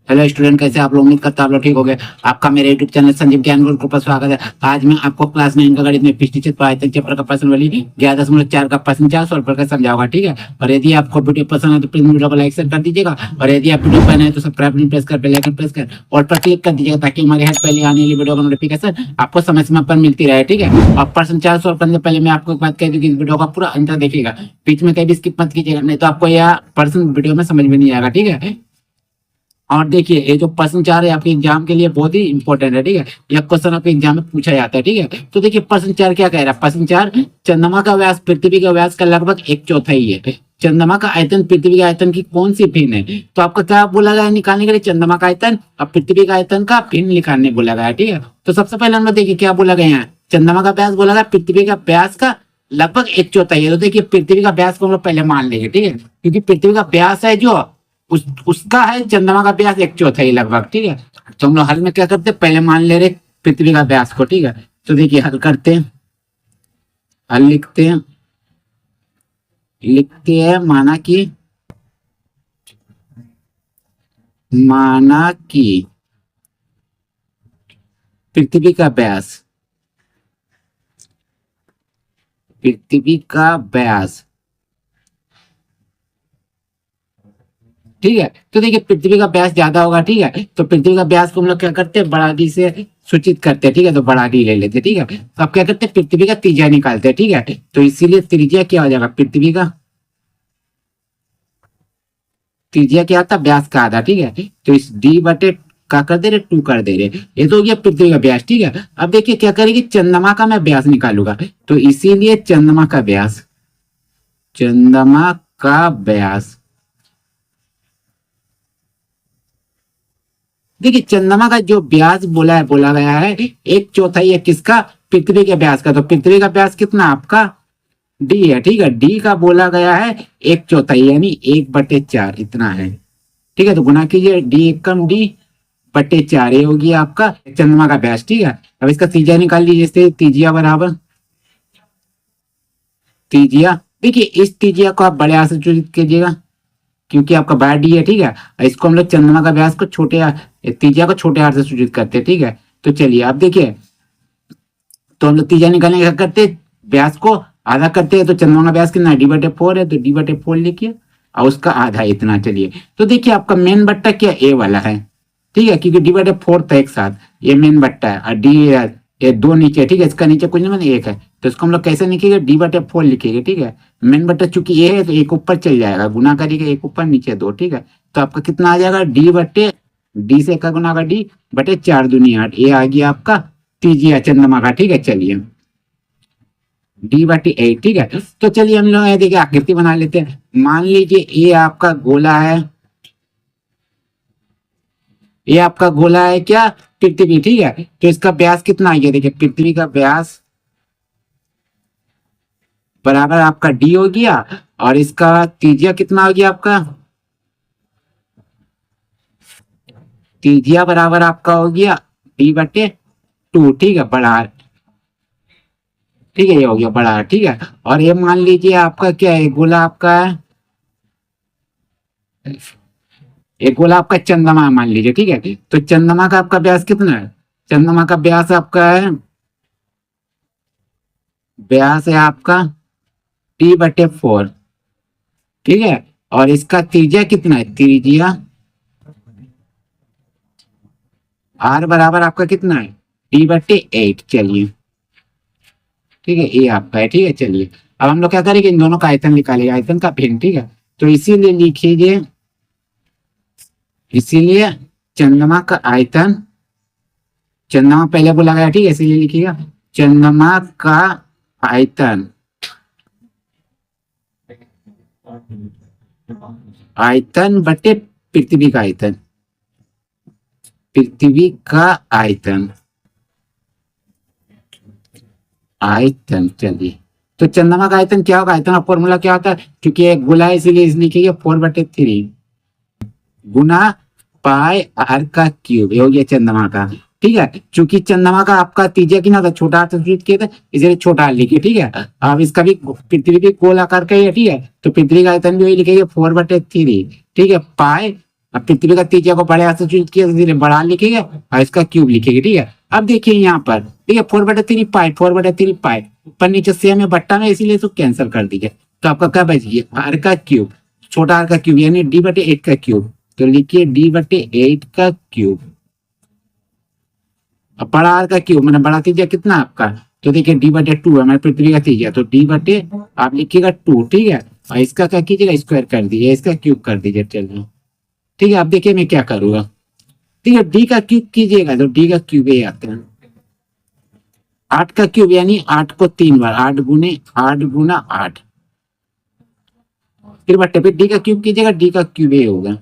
Hello student, कैसे आप लोग? उम्मीद करता हूं आप लोग ठीक हो गए। आपका मेरे यूट्यूब चैनल संजीव ज्ञान गुरुकुल पर स्वागत है। आज मैं आपको क्लास 9 का गणित में पिछले पढ़ाई चैप्टर का प्रश्न वाली 11.4 का प्रश्न 4 सॉल्व करके समझाऊंगा, ठीक है। और यदि आपको वीडियो पसंद है तो प्लीज वीडियो को लाइक शेयर कर दीजिएगा। और यदि आप वीडियो पर नए हैं तो सब्सक्राइब प्रेस कर बेल आइकन प्रेस कर और पर क्लिक कर दीजिएगा, ताकि हमारे हर पहले आने वाली वीडियो का नोटिफिकेशन आपको समय समय पर मिलती रहे, ठीक है। और प्रश्न 4 सॉल्व करने से पहले मैं आपको एक बात कह दूं कि इस वीडियो का पूरा अंतर देखिएगा, बीच में कहीं भी स्किप मत कीजिएगा, नहीं तो आपको यह प्रश्न वीडियो में समझ में नहीं आएगा, ठीक है। और देखिए, ये जो प्रश्न 4 है आपके एग्जाम के लिए बहुत ही इंपॉर्टेंट है, ठीक है। यह क्वेश्चन आपके एग्जाम में पूछा जाता है, ठीक है। तो देखिए प्रश्न 4 क्या कह रहा है। प्रश्न 4, चंद्रमा का व्यास पृथ्वी के व्यास का लगभग 1/4 है। चंद्रमा का आयतन पृथ्वी के आयतन की कौन सी भिन्न है? तो आपका क्या बोला गया निकालने के लिए? चंद्रमा का आयतन और पृथ्वी का आयतन का भिन्न निकालने बोला गया है, ठीक है। तो सबसे पहले हम लोग देखिए क्या बोला गया है। चंद्रमा का व्यास बोला गया पृथ्वी का व्यास का लगभग 1/4 है। तो देखिए पृथ्वी का व्यास को हम लोग पहले मान लेंगे, ठीक है, क्योंकि पृथ्वी का व्यास है जो उसका है चंद्रमा का व्यास 1/4 लगभग, ठीक है। तो हम लोग हल में क्या करते हैं, पहले मान ले रहे पृथ्वी का व्यास को, ठीक है। तो देखिए हल करते हैं, हल लिखते हैं माना कि पृथ्वी का व्यास ठीक है। तो देखिए पृथ्वी का व्यास ज्यादा होगा, ठीक है। तो पृथ्वी का व्यास को हम लोग क्या करते हैं, बड़ा डी से सूचित करते हैं, ठीक है। तो बड़ा डी ले लेते हैं, ठीक है। तो अब क्या करते हैं, पृथ्वी का त्रिज्या निकालते हैं, ठीक है। तो इसीलिए त्रिज्या क्या हो जाएगा, पृथ्वी का त्रिज्या क्या आता है, व्यास का आधा, ठीक है। तो इस डी बटे का कर दे रहे 2 कर दे रहे, ये तो हो गया पृथ्वी का व्यास, ठीक है। अब देखिए क्या करेगी, चंद्रमा का मैं व्यास निकालूंगा, तो इसीलिए चंद्रमा का व्यास देखिए चंद्रमा का जो व्यास बोला गया है 1/4 है किसका, पृथ्वी के व्यास का। तो पृथ्वी का व्यास कितना आपका डी है, ठीक है। डी का बोला गया है 1/4 यानी 1/4 इतना है, ठीक है। तो गुना कीजिए, डी एकम डी बटे 4, ये होगी आपका चंद्रमा का व्यास, ठीक है। अब इसका त्रिज्या निकाल लीजिए, जैसे त्रिज्या बराबर त्रिज्या, देखिए इस त्रिज्या को आप बड़े आर से सूचित कीजिएगा, क्योंकि आपका बड़ा डी है, ठीक है। इसको हम लोग चंद्रमा का व्यास को त्रिज्या को छोटे आर से सूचित करते हैं, ठीक है। तो चलिए आप देखिए, तो हम लोग त्रिज्या निकालने का करते हैं, व्यास को आधा करते हैं। तो चंद्रमा का व्यास कितना है, D/4 है, तो D/4 लिखिए और उसका आधा इतना। चलिए तो देखिए आपका मेन बट्टा क्या ए वाला है, ठीक है, क्योंकि D/4 था एक साथ, ये मेन बट्टा है। और डी ये 2 नीचे है, ठीक है। इसका नीचे कुछ नहीं मतलब 1 है, तो इसको हम लोग कैसे लिखेंगे, D/4 लिखेंगे, ठीक है। मेन बट्टा चूंकि ए है तो एक ऊपर चल जाएगा, गुना करिएगा, एक ऊपर नीचे 2, ठीक है। तो आपका कितना आ जाएगा, डी से का गुना का D/4 दूनी 8, ये आ गया आपका त्रिज्या चंद्रमा का, ठीक है। चलिए D/8, ठीक है। तो चलिए हम लोग देखिए आकृति बना लेते हैं। मान लीजिए ये आपका गोला है, ये आपका गोला है क्या, पृथ्वी, ठीक है। तो इसका व्यास कितना है, देखिए पृथ्वी का व्यास बराबर आपका डी हो गया, और इसका त्रिज्या कितना हो गया आपका, त्रिज्या बराबर आपका हो गया D/2, ठीक है, बड़ा, ठीक है, ये हो गया बड़ा, ठीक है। और ये मान लीजिए आपका क्या है, गोला आपका है, एक गोला आपका चंद्रमा है मान लीजिए, ठीक है। तो चंद्रमा का आपका व्यास कितना है, चंद्रमा का व्यास आपका है, व्यास है आपका T/4, ठीक है। और इसका त्रिज्या कितना है, त्रिज्या R बराबर आपका कितना है, D/8। चलिए ठीक है, ये आपका है, ठीक है। चलिए अब हम लोग क्या करेंगे, इन दोनों का आयतन निकालेंगे, आयतन का भिन्न, ठीक है। तो इसीलिए लिखिए, इसीलिए चंद्रमा का आयतन, चंद्रमा पहले बोला गया, ठीक है, इसीलिए लिखिएगा चंद्रमा का आयतन, आयतन बटे पृथ्वी का आयतन, पृथ्वी का आयतन, आयतन। चलिए तो चंद्रमा का आयतन क्या होगा, आयतन का फॉर्मूला क्या होता है, क्योंकि एक गोला है इसीलिए लिखिए 4/3 गुना पाई आर का क्यूब, ये हो गया चंद्रमा का, ठीक है। चूंकि चंद्रमा का आपका त्रिज्या कितना था, छोटा आर से सूचित किया था, इसलिए छोटा आर लिखिए, ठीक है। अब इसका भी पृथ्वी भी गोल आकार का ही है, ठीक है। तो पृथ्वी का आयतन भी वही लिखेंगे 4/3, ठीक है, पाई अब पृथ्वी का त्रिज्या को बड़े हाथ से चूज किया तो धीरे बड़ा लिखेगा और इसका क्यूब लिखेगा, ठीक है। अब देखिए यहाँ पर ठीक है 4/3 पाई, 4/3 पाई ऊपर नीचे सेम है बट्टा में, इसीलिए इसको कैंसिल कर दीजिए। तो आपका क्या बच गया आर का क्यूब, छोटा आर का क्यूब यानी d/8 का क्यूब, तो लिखिए d/8 का क्यूब। अब बड़ा आर का क्यूब मतलब बड़ा त्रिज्या कितना आपका, तो देखिए d/2 है हमारे पृथ्वी का त्रिज्या, तो d/ आप लिखिएगा 2, ठीक है। और इसका क्या कीजिएगा स्क्वायर कर दीजिए, इसका क्यूब कर दीजिए, चलिए ठीक है। अब देखिए मैं क्या करूंगा, ठीक है डी का क्यूब कीजिएगा तो डी का क्यूब ये आता है 8 का क्यूब यानी 8 को 3 बार, 8 गुना 8, फिर बट्टे पे डी का क्यूब कीजिएगा, डी का क्यूब ये होगा,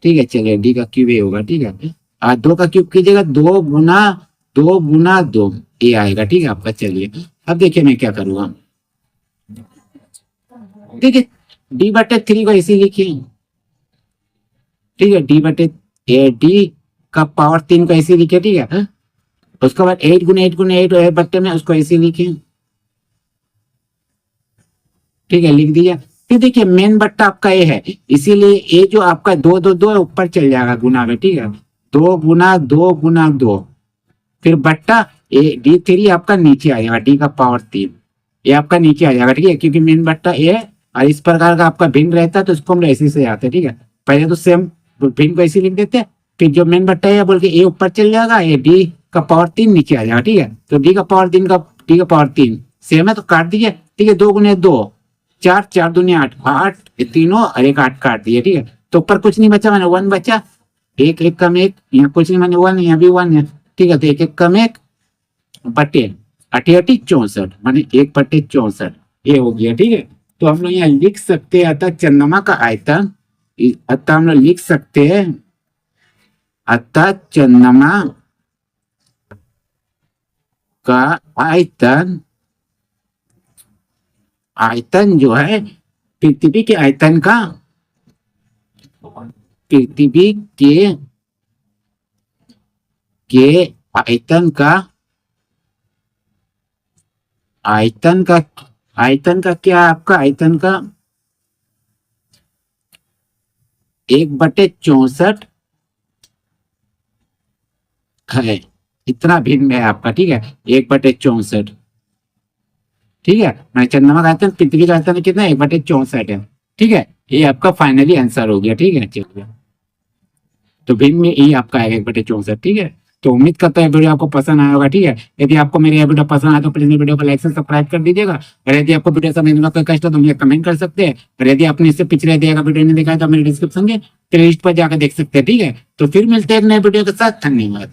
ठीक है। चलिए डी का क्यूब ये होगा, ठीक है। और 2 का क्यूब कीजिएगा 2 गुना 2 ये आएगा, ठीक है आपका। चलिए अब देखिए मैं क्या करूंगा, देखिए d/3 को ऐसे लिखिए, ठीक है डी का पावर 3 को ऐसे लिखे, ठीक है। उसके बाद 8 गुना 8 बट्टे में उसको ऐसे लिखे, ठीक है लिख दिया। फिर देखिए मेन बट्टा आपका ये है, इसीलिए ये जो आपका 2 ऊपर चल जाएगा गुना में, ठीक है 2 गुना 2, फिर बट्टा d3 आपका नीचे आ जाएगा, डी का पावर 3 ये आपका नीचे आ जाएगा, ठीक है। क्योंकि मेन बट्टा ये और इस प्रकार का आपका भिन्न रहता है तो इसको हम ऐसे से आते हैं, ठीक है। पहले तो सेम भिन्न को ऐसे लिख देते हैं, फिर जो मेन बट्टा है बोल के ए ऊपर चल जाएगा, ये डी का पावर 3 नीचे आ जाएगा, ठीक है। तो डी का पावर 3 सेम है तो काट दीजिए, ठीक है 2 गुने 2 4, 4 दूनी 8, 8 तीनों और एक 8 काट दिए, ठीक है। तो ऊपर कुछ नहीं बचा मैंने 1 बचा, एक कम एक, यहाँ कुछ नहीं मैंने 1, यहाँ भी 1 है, ठीक है। तो एक कम एक बटे 8 64 माने 1/64 ये हो गया, ठीक है। तो हम लोग यहाँ लिख सकते हैं अतः चंद्रमा का आयतन, अतः हम लोग लिख सकते हैं अतः चंद्रमा का आयतन जो है पृथ्वी के आयतन का, पृथ्वी के आयतन का क्या आपका आयतन का 1/64 है, इतना भिन्न है आपका, ठीक है 1/64, ठीक है। मैं चंद्रमा का आयतन पृथ्वी का आयतन कितना 1/64 है, ठीक है। ये आपका फाइनली आंसर हो गया, ठीक है। चलिए तो भिन्न में ये आपका आएगा 1/64, ठीक है। तो उम्मीद करता है वीडियो आपको पसंद आया होगा, ठीक है। यदि आपको मेरी यह वीडियो पसंद आया तो प्लीज मेरे वीडियो को लाइक से सब्सक्राइब कर दीजिएगा, और यदि आपको वीडियो समझने में कोई कष्ट हो तो मुझे कमेंट कर सकते हैं, और यदि आपने इससे पिछले दिया वीडियो नहीं देखा है तो मेरे डिस्क्रिप्शन के प्लेलिस्ट पर जाकर देख सकते हैं, ठीक है। तो फिर मिलते हैं एक नए वीडियो के साथ, धन्यवाद।